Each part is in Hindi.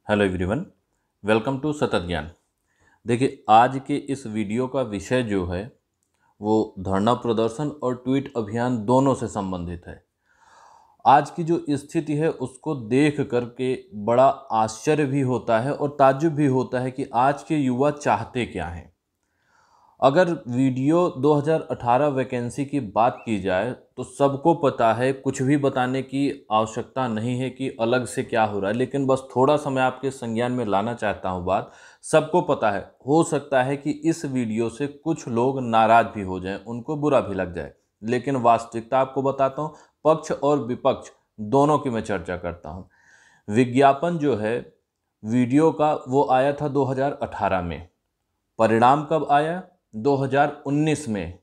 हेलो एवरीवन, वेलकम टू सतत ज्ञान। देखिए, आज के इस वीडियो का विषय जो है वो धरना प्रदर्शन और ट्वीट अभियान दोनों से संबंधित है। आज की जो स्थिति है उसको देख करके बड़ा आश्चर्य भी होता है और ताज्जुब भी होता है कि आज के युवा चाहते क्या हैं। अगर वीडियो 2018 वैकेंसी की बात की जाए तो सबको पता है, कुछ भी बताने की आवश्यकता नहीं है कि अलग से क्या हो रहा है, लेकिन बस थोड़ा सा मैं आपके संज्ञान में लाना चाहता हूँ बात। सबको पता है, हो सकता है कि इस वीडियो से कुछ लोग नाराज़ भी हो जाएं, उनको बुरा भी लग जाए, लेकिन वास्तविकता आपको बताता हूँ। पक्ष और विपक्ष दोनों की मैं चर्चा करता हूँ। विज्ञापन जो है वीडियो का वो आया था 2018 में। परिणाम कब आया? 2019 में।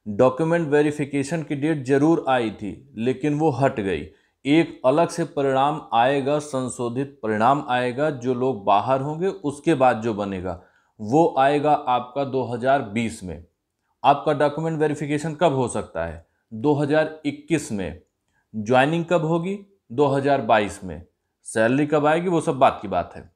डॉक्यूमेंट वेरिफिकेशन की डेट जरूर आई थी, लेकिन वो हट गई। एक अलग से परिणाम आएगा, संशोधित परिणाम आएगा, जो लोग बाहर होंगे उसके बाद जो बनेगा वो आएगा आपका 2020 में। आपका डॉक्यूमेंट वेरिफिकेशन कब हो सकता है? 2021 में। ज्वाइनिंग कब होगी? 2022 में। सैलरी कब आएगी? वो सब बात की बात है।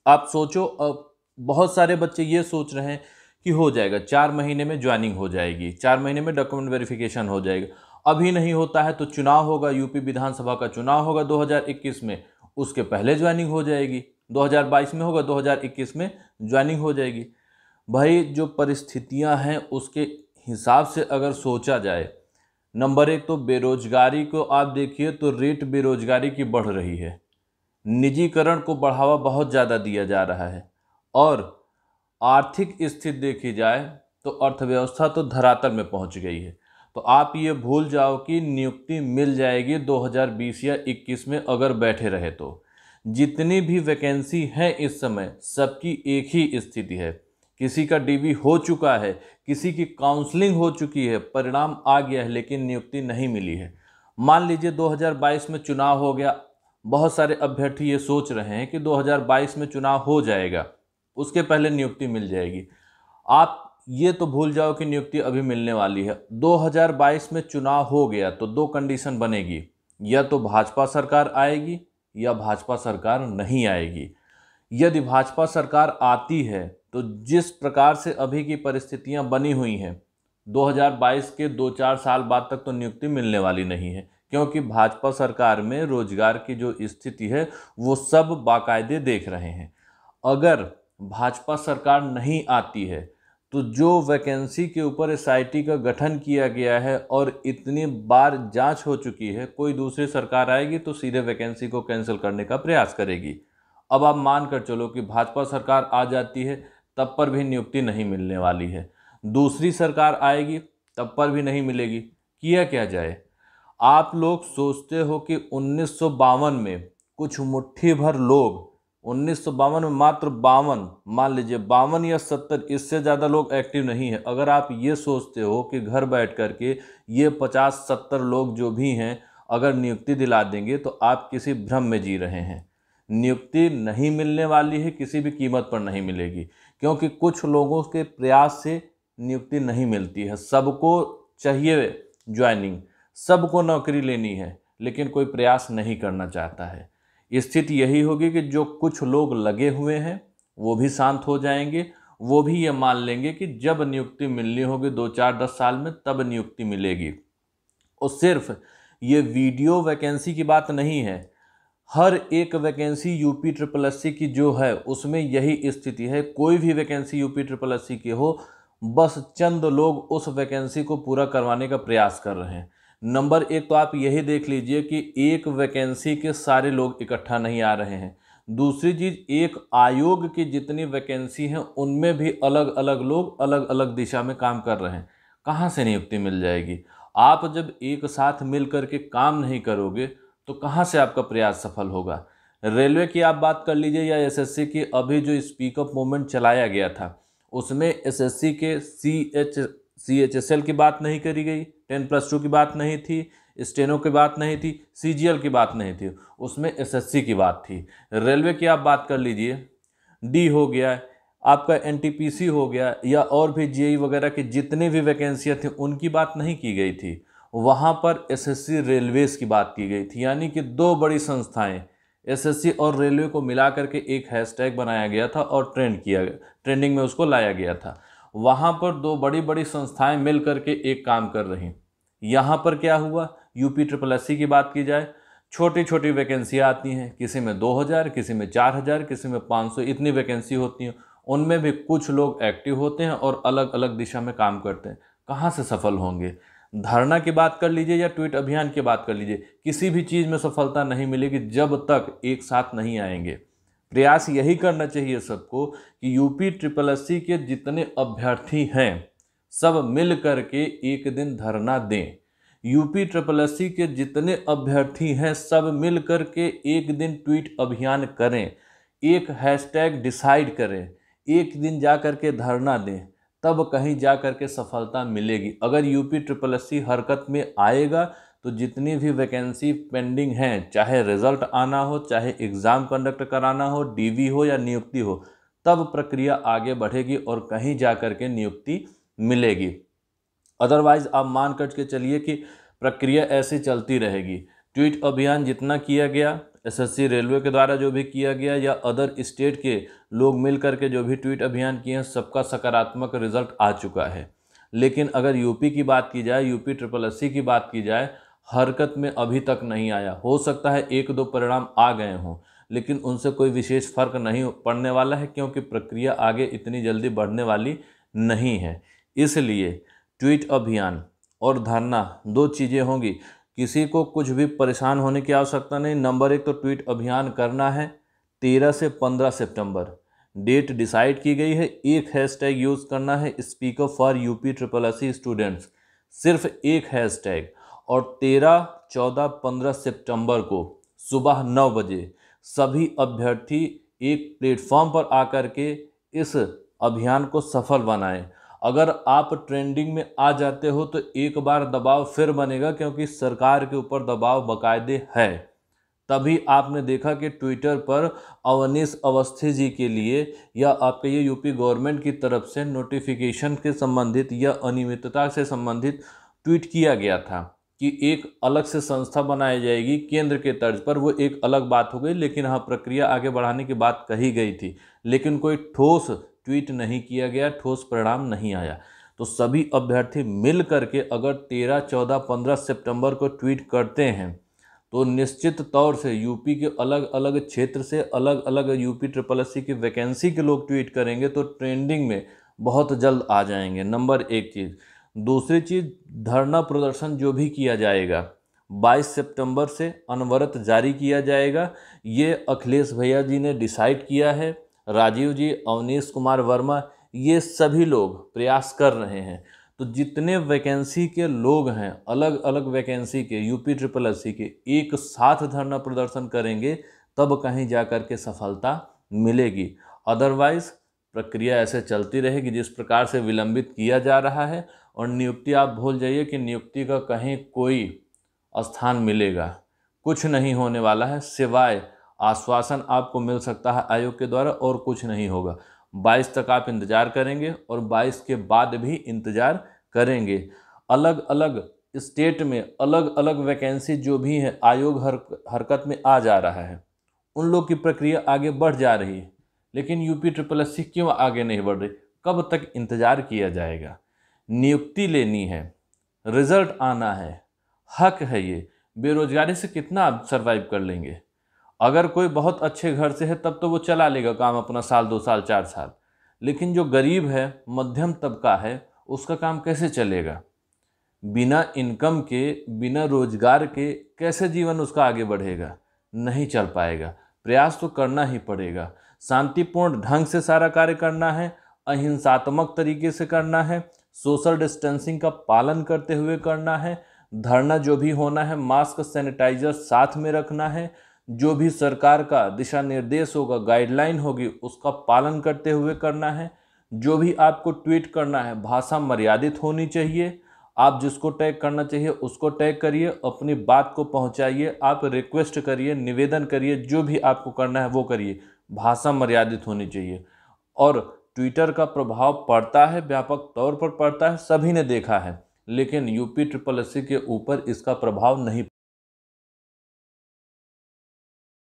आप सोचो, अब बहुत सारे बच्चे ये सोच रहे हैं कि हो जाएगा, 4 महीने में ज्वाइनिंग हो जाएगी, 4 महीने में डॉक्यूमेंट वेरिफिकेशन हो जाएगा। अभी नहीं होता है तो चुनाव होगा, यूपी विधानसभा का चुनाव होगा 2021 में, उसके पहले ज्वाइनिंग हो जाएगी। 2022 में होगा, 2021 में ज्वाइनिंग हो जाएगी। भाई, जो परिस्थितियां हैं उसके हिसाब से अगर सोचा जाए, नंबर एक तो बेरोजगारी को आप देखिए तो रेट बेरोजगारी की बढ़ रही है। निजीकरण को बढ़ावा बहुत ज़्यादा दिया जा रहा है। और आर्थिक स्थिति देखी जाए तो अर्थव्यवस्था तो धरातल में पहुंच गई है। तो आप ये भूल जाओ कि नियुक्ति मिल जाएगी 2020 या 21 में अगर बैठे रहे तो। जितनी भी वैकेंसी है इस समय, सबकी एक ही स्थिति है। किसी का डीवी हो चुका है, किसी की काउंसलिंग हो चुकी है, परिणाम आ गया है, लेकिन नियुक्ति नहीं मिली है। मान लीजिए 2022 में चुनाव हो गया। बहुत सारे अभ्यर्थी ये सोच रहे हैं कि 2022 में चुनाव हो जाएगा, उसके पहले नियुक्ति मिल जाएगी। आप ये तो भूल जाओ कि नियुक्ति अभी मिलने वाली है। 2022 में चुनाव हो गया तो दो कंडीशन बनेगी, या तो भाजपा सरकार आएगी या भाजपा सरकार नहीं आएगी। यदि भाजपा सरकार आती है तो जिस प्रकार से अभी की परिस्थितियां बनी हुई हैं, 2022 के 2-4 साल बाद तक तो नियुक्ति मिलने वाली नहीं है, क्योंकि भाजपा सरकार में रोजगार की जो स्थिति है वो सब बाकायदे देख रहे हैं। अगर भाजपा सरकार नहीं आती है तो जो वैकेंसी के ऊपर एसआईटी का गठन किया गया है और इतनी बार जांच हो चुकी है, कोई दूसरी सरकार आएगी तो सीधे वैकेंसी को कैंसिल करने का प्रयास करेगी। अब आप मान कर चलो कि भाजपा सरकार आ जाती है, तब पर भी नियुक्ति नहीं मिलने वाली है। दूसरी सरकार आएगी तब पर भी नहीं मिलेगी। किया क्या जाए? आप लोग सोचते हो कि 1952 में कुछ मुट्ठी भर लोग, 1952 में मात्र 52, मान लीजिए 52 या 70, इससे ज़्यादा लोग एक्टिव नहीं है। अगर आप ये सोचते हो कि घर बैठ कर के ये 50-70 लोग जो भी हैं अगर नियुक्ति दिला देंगे, तो आप किसी भ्रम में जी रहे हैं। नियुक्ति नहीं मिलने वाली है, किसी भी कीमत पर नहीं मिलेगी, क्योंकि कुछ लोगों के प्रयास से नियुक्ति नहीं मिलती है। सबको चाहिए ज्वाइनिंग, सबको नौकरी लेनी है, लेकिन कोई प्रयास नहीं करना चाहता है। स्थिति यही होगी कि जो कुछ लोग लगे हुए हैं वो भी शांत हो जाएंगे। वो भी ये मान लेंगे कि जब नियुक्ति मिलनी होगी 2-4-10 साल में, तब नियुक्ति मिलेगी। और सिर्फ ये वीडियो वैकेंसी की बात नहीं है, हर एक वैकेंसी यूपी ट्रिपल एससी की जो है उसमें यही स्थिति है। कोई भी वैकेंसी यूपी ट्रिपल एससी की हो, बस चंद लोग उस वैकेंसी को पूरा करवाने का प्रयास कर रहे हैं। नंबर एक तो आप यही देख लीजिए कि एक वैकेंसी के सारे लोग इकट्ठा नहीं आ रहे हैं। दूसरी चीज़, एक आयोग की जितनी वैकेंसी हैं उनमें भी अलग अलग लोग अलग अलग दिशा में काम कर रहे हैं। कहाँ से नियुक्ति मिल जाएगी? आप जब एक साथ मिल करके काम नहीं करोगे तो कहाँ से आपका प्रयास सफल होगा? रेलवे की आप बात कर लीजिए या एसएससी की, अभी जो स्पीक अप मूवमेंट चलाया गया था उसमें एसएससी के सीएचएसएल की बात नहीं करी गई, 10+2 की बात नहीं थी, स्टेनो की बात नहीं थी, सीजीएल की बात नहीं थी, उसमें एसएससी की बात थी। रेलवे की आप बात कर लीजिए, डी हो गया, आपका एनटीपीसी हो गया, या और भी जेई वगैरह की जितनी भी वैकेंसियाँ थी उनकी बात नहीं की गई थी। वहाँ पर एसएससी रेलवेज की बात की गई थी। यानी कि दो बड़ी संस्थाएं एसएससी और रेलवे को मिला करके एक हैशटैग बनाया गया था और ट्रेंडिंग में उसको लाया गया था। वहाँ पर दो बड़ी बड़ी संस्थाएं मिल करके एक काम कर रही। यहाँ पर क्या हुआ, यूपी ट्रिपल एससी की बात की जाए, छोटी छोटी वैकेंसियाँ आती हैं, किसी में 2000, किसी में 4000, किसी में 500, इतनी वैकेंसी होती हैं। उनमें भी कुछ लोग एक्टिव होते हैं और अलग अलग दिशा में काम करते हैं। कहाँ से सफल होंगे? धरना की बात कर लीजिए या ट्वीट अभियान की बात कर लीजिए, किसी भी चीज़ में सफलता नहीं मिलेगी जब तक एक साथ नहीं आएंगे। प्रयास यही करना चाहिए सबको कि यूपी ट्रिपल एससी के जितने अभ्यर्थी हैं सब मिल करके एक दिन धरना दें। यूपी ट्रिपल एससी के जितने अभ्यर्थी हैं सब मिल करके एक दिन ट्वीट अभियान करें, एक हैशटैग डिसाइड करें, एक दिन जा करके धरना दें, तब कहीं जा करके सफलता मिलेगी। अगर यूपी ट्रिपल एससी हरकत में आएगा तो जितनी भी वैकेंसी पेंडिंग हैं, चाहे रिजल्ट आना हो, चाहे एग्ज़ाम कंडक्ट कराना हो, डीवी हो या नियुक्ति हो, तब प्रक्रिया आगे बढ़ेगी और कहीं जा करके नियुक्ति मिलेगी। अदरवाइज आप मान कर के चलिए कि प्रक्रिया ऐसी चलती रहेगी। ट्वीट अभियान जितना किया गया, एसएससी रेलवे के द्वारा जो भी किया गया या अदर स्टेट के लोग मिल करके जो भी ट्वीट अभियान किए हैं, सबका सकारात्मक रिजल्ट आ चुका है। लेकिन अगर यूपी की बात की जाए, यूपी ट्रिपल एससी की बात की जाए, हरकत में अभी तक नहीं आया। हो सकता है एक दो परिणाम आ गए हों, लेकिन उनसे कोई विशेष फर्क नहीं पड़ने वाला है, क्योंकि प्रक्रिया आगे इतनी जल्दी बढ़ने वाली नहीं है। इसलिए ट्वीट अभियान और धरना दो चीज़ें होंगी। किसी को कुछ भी परेशान होने की आवश्यकता नहीं। नंबर 1 तो ट्वीट अभियान करना है 13 से 15 सितंबर, डेट डिसाइड की गई है। एक हैशटैग यूज़ करना है, speak up for UP triple SC students, सिर्फ एक हैशटैग। और 13, 14, 15 सितंबर को सुबह 9 बजे सभी अभ्यर्थी एक प्लेटफॉर्म पर आकर के इस अभियान को सफल बनाएं। अगर आप ट्रेंडिंग में आ जाते हो तो एक बार दबाव फिर बनेगा, क्योंकि सरकार के ऊपर दबाव बाकायदे है। तभी आपने देखा कि ट्विटर पर अवनीश अवस्थी जी के लिए या आपके ये यूपी गवर्नमेंट की तरफ से नोटिफिकेशन के संबंधित या अनियमितता से संबंधित ट्वीट किया गया था कि एक अलग से संस्था बनाई जाएगी केंद्र के तर्ज पर। वो एक अलग बात हो गई, लेकिन हाँ, प्रक्रिया आगे बढ़ाने की बात कही गई थी, लेकिन कोई ठोस ट्वीट नहीं किया गया, ठोस परिणाम नहीं आया। तो सभी अभ्यर्थी मिल करके अगर 13, 14, 15 सितंबर को ट्वीट करते हैं तो निश्चित तौर से यूपी के अलग अलग क्षेत्र से अलग अलग यूपी ट्रिपल एससी की वैकेंसी के लोग ट्वीट करेंगे तो ट्रेंडिंग में बहुत जल्द आ जाएंगे। नंबर 1 चीज़। दूसरी चीज़, धरना प्रदर्शन जो भी किया जाएगा 22 सितंबर से अनवरत जारी किया जाएगा। ये अखिलेश भैया जी ने डिसाइड किया है, राजीव जी, अवनीश कुमार वर्मा, ये सभी लोग प्रयास कर रहे हैं। तो जितने वैकेंसी के लोग हैं, अलग अलग वैकेंसी के, यूपी ट्रिपल एससी के, एक साथ धरना प्रदर्शन करेंगे तब कहीं जा कर के सफलता मिलेगी। अदरवाइज प्रक्रिया ऐसे चलती रहेगी जिस प्रकार से विलंबित किया जा रहा है। और नियुक्ति आप भूल जाइए कि नियुक्ति का कहीं कोई स्थान मिलेगा, कुछ नहीं होने वाला है, सिवाय आश्वासन आपको मिल सकता है आयोग के द्वारा, और कुछ नहीं होगा। 22 तक आप इंतज़ार करेंगे और 22 के बाद भी इंतज़ार करेंगे। अलग अलग स्टेट में अलग अलग वैकेंसी जो भी है, आयोग हरकत में आ जा रहा है, उन लोग की प्रक्रिया आगे बढ़ जा रही है। लेकिन यूपी ट्रिपल एससी क्यों आगे नहीं बढ़ रही? कब तक इंतज़ार किया जाएगा? नियुक्ति लेनी है, रिजल्ट आना है, हक है ये। बेरोजगारी से कितना आप सर्वाइव कर लेंगे? अगर कोई बहुत अच्छे घर से है तब तो वो चला लेगा काम अपना, साल 2 साल 4 साल। लेकिन जो गरीब है, मध्यम तबका है, उसका काम कैसे चलेगा? बिना इनकम के, बिना रोजगार के कैसे जीवन उसका आगे बढ़ेगा? नहीं चल पाएगा। प्रयास तो करना ही पड़ेगा। शांतिपूर्ण ढंग से सारा कार्य करना है, अहिंसात्मक तरीके से करना है, सोशल डिस्टेंसिंग का पालन करते हुए करना है। धरना जो भी होना है, मास्क सैनिटाइजर साथ में रखना है। जो भी सरकार का दिशा निर्देश होगा, गाइडलाइन होगी, उसका पालन करते हुए करना है। जो भी आपको ट्वीट करना है, भाषा मर्यादित होनी चाहिए। आप जिसको टैग करना चाहिए उसको टैग करिए, अपनी बात को पहुंचाइए, आप रिक्वेस्ट करिए, निवेदन करिए, जो भी आपको करना है वो करिए। भाषा मर्यादित होनी चाहिए। और ट्विटर का प्रभाव पड़ता है, व्यापक तौर पर पड़ता है, सभी ने देखा है, लेकिन यूपी ट्रिपल एससी के ऊपर इसका प्रभाव नहीं